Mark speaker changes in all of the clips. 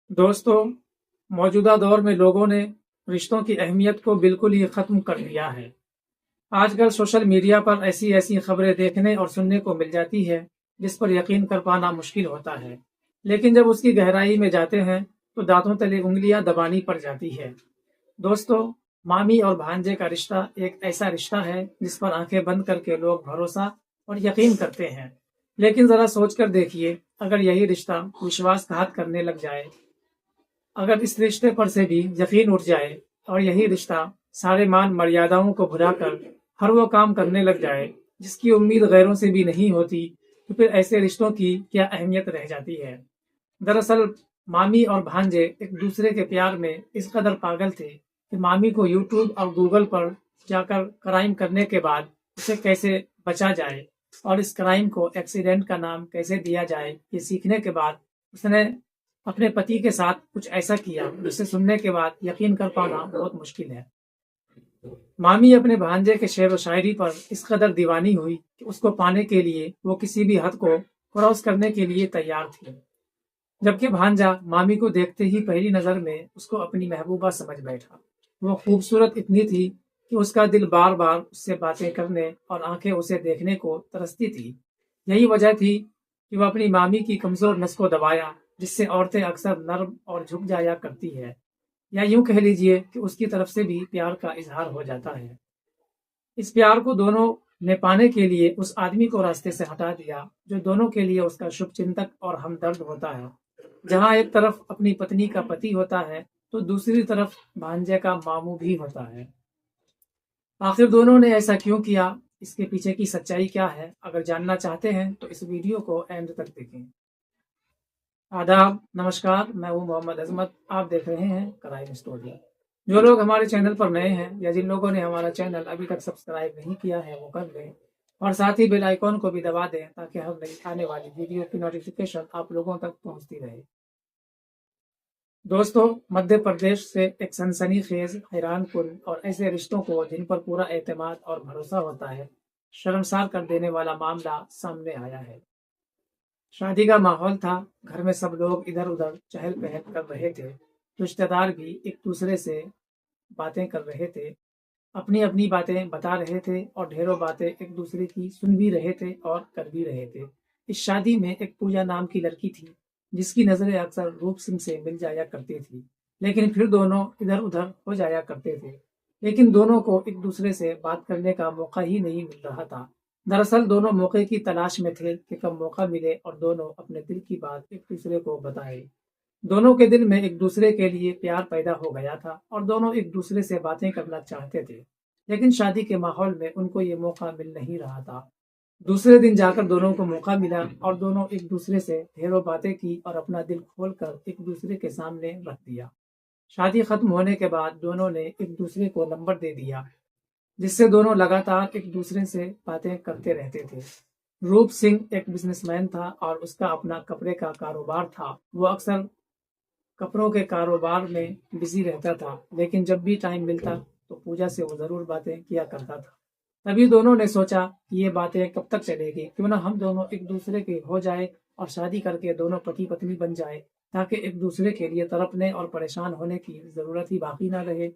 Speaker 1: دوستوں، موجودہ دور میں لوگوں نے رشتوں کی اہمیت کو بالکل ہی ختم کر دیا ہے۔ آج کل سوشل میڈیا پر ایسی ایسی خبریں دیکھنے اور سننے کو مل جاتی ہے جس پر یقین کر پانا مشکل ہوتا ہے، لیکن جب اس کی گہرائی میں جاتے ہیں تو دانتوں تلے انگلیاں دبانی پڑ جاتی ہے۔ دوستوں، مامی اور بھانجے کا رشتہ ایک ایسا رشتہ ہے جس پر آنکھیں بند کر کے لوگ بھروسہ اور یقین کرتے ہیں، لیکن ذرا سوچ کر دیکھیے، اگر یہی رشتہ وشواس گھات کرنے لگ جائے، اگر اس رشتے پر سے بھی یقین اٹھ جائے اور یہی رشتہ سارے مان مریاداؤں کو بھلا کر ہر وہ کام کرنے لگ جائے جس کی امید غیروں سے بھی نہیں ہوتی، تو پھر ایسے رشتوں کی کیا اہمیت رہ جاتی ہے؟ دراصل مامی اور بھانجے ایک دوسرے کے پیار میں اس قدر پاگل تھے کہ مامی کو یوٹیوب اور گوگل پر جا کر کرائم کرنے کے بعد اسے کیسے بچا جائے اور اس کرائم کو ایکسیڈنٹ کا نام کیسے دیا جائے، یہ سیکھنے کے بعد اس نے اپنے پتی کے ساتھ کچھ ایسا کیا جسے سننے کے بعد یقین کر پانا بہت مشکل ہے۔ مامی اپنے بھانجے کے شعر و شاعری پر اس قدر دیوانی ہوئی کہ اس کو پانے کے لیے وہ کسی بھی حد کو کراس کرنے کے لیے تیار تھی، جبکہ بھانجا مامی کو دیکھتے ہی پہلی نظر میں اس کو اپنی محبوبہ سمجھ بیٹھا۔ وہ خوبصورت اتنی تھی کہ اس کا دل بار بار اس سے باتیں کرنے اور آنکھیں اسے دیکھنے کو ترستی تھی۔ یہی وجہ تھی کہ وہ اپنی مامی کی کمزور نس کو دبایا، جس سے عورتیں اکثر نرم اور جھک جایا کرتی ہے، یا یوں کہہ لیجئے کہ اس کی طرف سے بھی پیار کا اظہار ہو جاتا ہے۔ اس پیار کو دونوں نے پانے کے لیے اس آدمی کو راستے سے ہٹا دیا جو دونوں کے لیے اس کا شبھ چنتک اور ہمدرد ہوتا ہے۔ جہاں ایک طرف اپنی پتنی کا پتی ہوتا ہے تو دوسری طرف بھانجے کا ماموں بھی ہوتا ہے۔ آخر دونوں نے ایسا کیوں کیا، اس کے پیچھے کی سچائی کیا ہے؟ اگر جاننا چاہتے ہیں تو اس ویڈیو کو اینڈ تک دیکھیں۔ آداب، نمسکار، میں ہوں محمد عظمت، آپ دیکھ رہے ہیں کرائم اسٹوری۔ جو لوگ ہمارے چینل پر نئے ہیں یا جن لوگوں نے ہمارا چینل ابھی تک سبسکرائب نہیں کیا ہے وہ کر لیں، اور ساتھ ہی بیل آئیکن کو بھی دبا دیں تاکہ ہم نئی آنے والی ویڈیو کی نوٹیفیکیشن آپ لوگوں تک پہنچتی رہے۔ دوستوں، مدھیہ پردیش سے ایک سنسنی خیز، حیران کن اور ایسے رشتوں کو جن پر پورا اعتماد اور بھروسہ ہوتا ہے شرمسار کر دینے والا معاملہ سامنے آیا ہے۔ شادی کا ماحول تھا، گھر میں سب لوگ ادھر ادھر چہل پہل کر رہے تھے، رشتہ دار بھی ایک دوسرے سے باتیں کر رہے تھے، اپنی اپنی باتیں بتا رہے تھے اور ڈھیروں باتیں ایک دوسرے کی سن بھی رہے تھے اور کر بھی رہے تھے۔ اس شادی میں ایک پوجا نام کی لڑکی تھی جس کی نظریں اکثر روپ سنگھ سے مل جایا کرتی تھی، لیکن پھر دونوں ادھر ادھر ہو جایا کرتے تھے، لیکن دونوں کو ایک دوسرے سے بات کرنے کا موقع ہی نہیں مل رہا تھا۔ دراصل دونوں موقع کی تلاش میں تھے کہ کب موقع ملے اور دونوں اپنے دل کی بات ایک دوسرے کو بتائے۔ دونوں کے دل میں ایک دوسرے کے لیے پیار پیدا ہو گیا تھا اور دونوں ایک دوسرے سے باتیں کرنا چاہتے تھے، لیکن شادی کے ماحول میں ان کو یہ موقع مل نہیں رہا تھا۔ دوسرے دن جا کر دونوں کو موقع ملا اور دونوں ایک دوسرے سے ڈھیروں باتیں کی اور اپنا دل کھول کر ایک دوسرے کے سامنے رکھ دیا۔ شادی ختم ہونے کے بعد دونوں نے ایک دوسرے کو نمبر دے دیا، جس سے دونوں لگاتار ایک دوسرے سے باتیں کرتے رہتے تھے۔ روپ سنگھ ایک بزنس مین تھا اور اس کا اپنا کپڑے کا کاروبار تھا۔ وہ اکثر کپڑوں کے کاروبار میں بزی رہتا تھا، لیکن جب بھی ٹائم ملتا تو پوجا سے وہ ضرور باتیں کیا کرتا تھا۔ تبھی دونوں نے سوچا کہ یہ باتیں کب تک چلے گی، کیوں نہ ہم دونوں ایک دوسرے کے ہو جائے اور شادی کر کے دونوں پتی پتنی بن جائے، تاکہ ایک دوسرے کے لیے تڑپنے اور پریشان ہونے کی ضرورت ہی باقی نہ رہے۔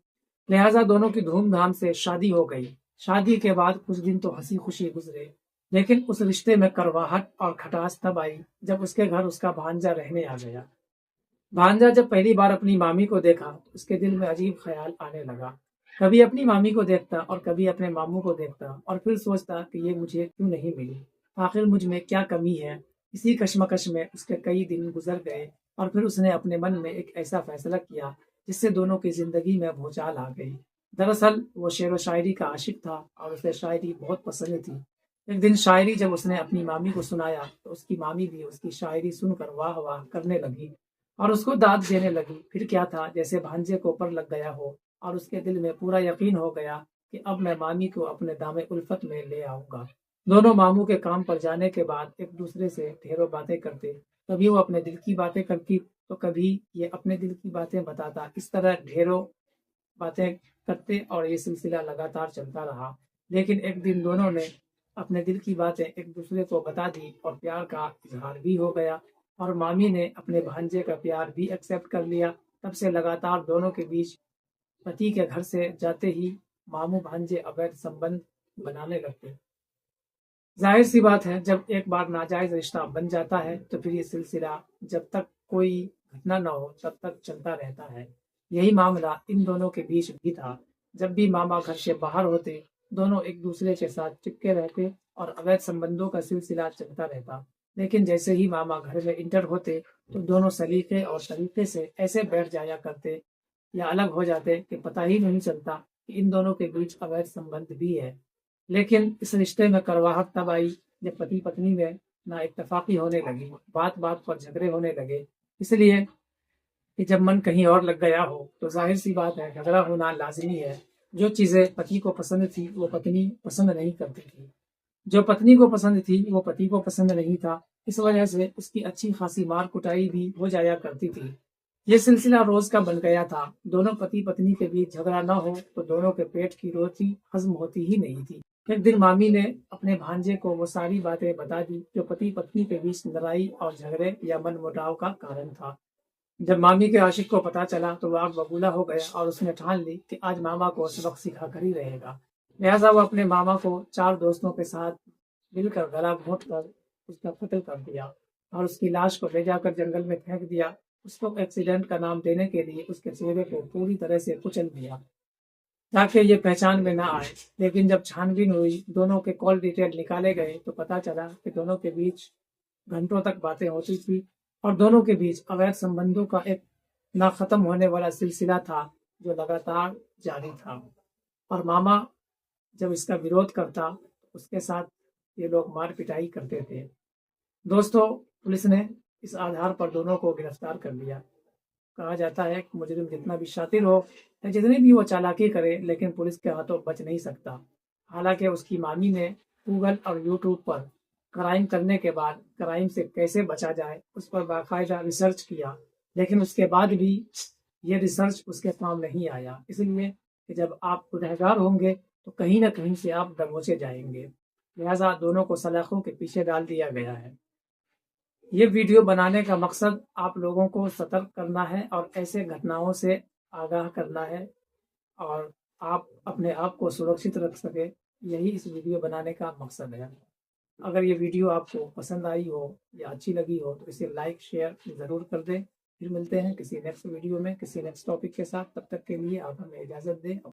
Speaker 1: لہٰذا دونوں کی دھوم دھام سے شادی ہو گئی۔ شادی کے بعد کچھ دن تو ہنسی خوشی گزرے، لیکن اس رشتے میں کرواہٹ اور کھٹاس تب آئی جب اس کے گھر اس کا بھانجا رہنے آ گیا۔ بھانجا جب پہلی بار اپنی مامی کو دیکھا تو اس کے دل میں عجیب خیال آنے لگا۔ کبھی اپنی مامی کو دیکھتا اور کبھی اپنے ماموں کو دیکھتا اور پھر سوچتا کہ یہ مجھے کیوں نہیں ملی، آخر مجھ میں کیا کمی ہے۔ اسی کشمکش میں اس کے کئی دن گزر گئے اور پھر اس نے اپنے من میں ایک ایسا فیصلہ کیا جس سے دونوں کی زندگی میں بھوچال آ گئی۔ دراصل وہ شعر و شاعری کا عاشق تھا اور اسے شاعری بہت پسند تھی۔ ایک دن شاعری جب اس نے اپنی مامی کو سنایا تو اس کی مامی بھی اس کی شاعری سن کر واہ واہ کرنے لگی اور اس کو داد دینے لگی۔ پھر کیا تھا، جیسے بھانجے کو پر لگ گیا ہو اور اس کے دل میں پورا یقین ہو گیا کہ اب میں مامی کو اپنے دام الفت میں لے آؤں گا۔ دونوں ماموں کے کام پر جانے کے بعد ایک دوسرے سے ڈھیروں باتیں کرتے، کبھی وہ اپنے دل کی باتیں کرتی تو کبھی یہ اپنے دل کی باتیں بتاتا۔ اس طرح ڈھیروں باتیں کرتے اور یہ سلسلہ لگاتار چلتا رہا، لیکن ایک دن دونوں نے اپنے دل کی باتیں ایک دوسرے کو بتا دی اور پیار کا اظہار بھی ہو گیا۔ اور مامی نے اپنے بھانجے کا پیار بھی ایکسیپٹ کر لیا۔ تب سے لگاتار دونوں کے بیچ پتی کے گھر سے جاتے ہی ماموں بھانجے اویدھ سمبند بنانے لگتے۔ ظاہر سی بات ہے، جب ایک بار ناجائز رشتہ بن جاتا ہے تو پھر یہ سلسلہ جب تک کوئی گھٹنا نہ ہو تب تک چلتا رہتا ہے۔ یہی معاملہ ان دونوں کے بیچ بھی تھا۔ جب بھی ماما گھر سے باہر ہوتے دونوں ایک دوسرے کے ساتھ چپکے رہتے اور اویدھ سمبندوں کا سلسلہ چلتا رہتا، لیکن جیسے ہی ماما گھر میں انٹر ہوتے تو دونوں سلیقے اور طریقے سے ایسے بیٹھ جایا کرتے یا الگ ہو جاتے کہ پتہ ہی نہیں چلتا کہ ان دونوں کے بیچ اویدھ سمبند بھی ہے۔ لیکن اس رشتے میں کرواہٹ تب آئی جب پتی پتنی میں نا اتفاقی ہونے لگی، بات بات پر جھگڑے ہونے لگے۔ اس لیے کہ جب من کہیں اور لگ گیا ہو تو ظاہر سی بات ہے جھگڑا ہونا لازمی ہے۔ جو چیزیں پتی کو پسند تھی وہ پتنی پسند نہیں کرتی تھی، جو پتنی کو پسند تھی وہ پتی کو پسند نہیں تھا۔ اس وجہ سے اس کی اچھی خاصی مار کٹائی بھی ہو جایا کرتی تھی۔ یہ سلسلہ روز کا بن گیا تھا۔ دونوں پتی پتنی کے بیچ جھگڑا نہ ہو تو دونوں کے پیٹ کی روٹی ہضم ہوتی ہی نہیں تھی۔ ایک دن مامی نے اپنے بھانجے کو وہ ساری باتیں بتا دی جو پتی پتنی کے بیچ لڑائی اور جھگڑے یا من مٹاؤ کا کارن تھا۔ جب مامی کے عاشق کو پتا چلا تو وہ آگ ببولا ہو گیا اور اس نے ٹھان لی کہ آج ماما کو سبق سکھا کر ہی رہے گا۔ لہٰذا وہ اپنے ماما کو 4 دوستوں کے ساتھ مل کر گلا گھونٹ کر اس کا قتل کر دیا اور اس کی لاش کو لے جا کر جنگل میں پھینک دیا۔ اس کو ایکسیڈنٹ کا نام دینے کے لیے اس کے چہرے کو پوری طرح سے کچل دیا تاکہ یہ پہچان میں نہ آئے۔ لیکن جب چھان بین ہوئی، دونوں کے کال ڈیٹیل نکالے گئے تو پتا چلا کہ دونوں کے بیچ گھنٹوں تک باتیں ہوتی تھی اور دونوں کے بیچ اویدھ سمبندوں کا ایک نہ ختم ہونے والا سلسلہ تھا جو لگاتار جاری تھا۔ اور ماما جب اس کا وروଧ کرتا اس کے ساتھ یہ لوگ مار پٹائی کرتے تھے۔ دوستو، پولیس نے اس آدھار پر دونوں کو گرفتار کر لیا۔ کہا جاتا ہے کہ مجرم جتنا بھی شاطر ہو یا جتنی بھی وہ چالاکی کرے لیکن پولیس کے ہاتھوں بچ نہیں سکتا۔ حالانکہ اس کی مامی نے گوگل اور یوٹیوب پر کرائم کرنے کے بعد کرائم سے کیسے بچا جائے اس پر باقاعدہ ریسرچ کیا، لیکن اس کے بعد بھی یہ ریسرچ اس کے کام نہیں آیا، اس لیے کہ جب آپ گنہگار ہوں گے تو کہیں نہ کہیں سے آپ دبوچے جائیں گے۔ لہٰذا دونوں کو سلاخوں کے پیچھے ڈال دیا گیا ہے۔ یہ ویڈیو بنانے کا مقصد آپ لوگوں کو سترک کرنا ہے اور ایسے گھٹناؤں سے آگاہ کرنا ہے اور آپ اپنے آپ کو سرکشت رکھ سکے، یہی اس ویڈیو بنانے کا مقصد ہے۔ اگر یہ ویڈیو آپ کو پسند آئی ہو یا اچھی لگی ہو تو اسے لائک شیئر ضرور کر دیں۔ پھر ملتے ہیں کسی نیکسٹ ویڈیو میں کسی نیکسٹ ٹاپک کے ساتھ، تب تک کے لیے آپ ہمیں اجازت دیں۔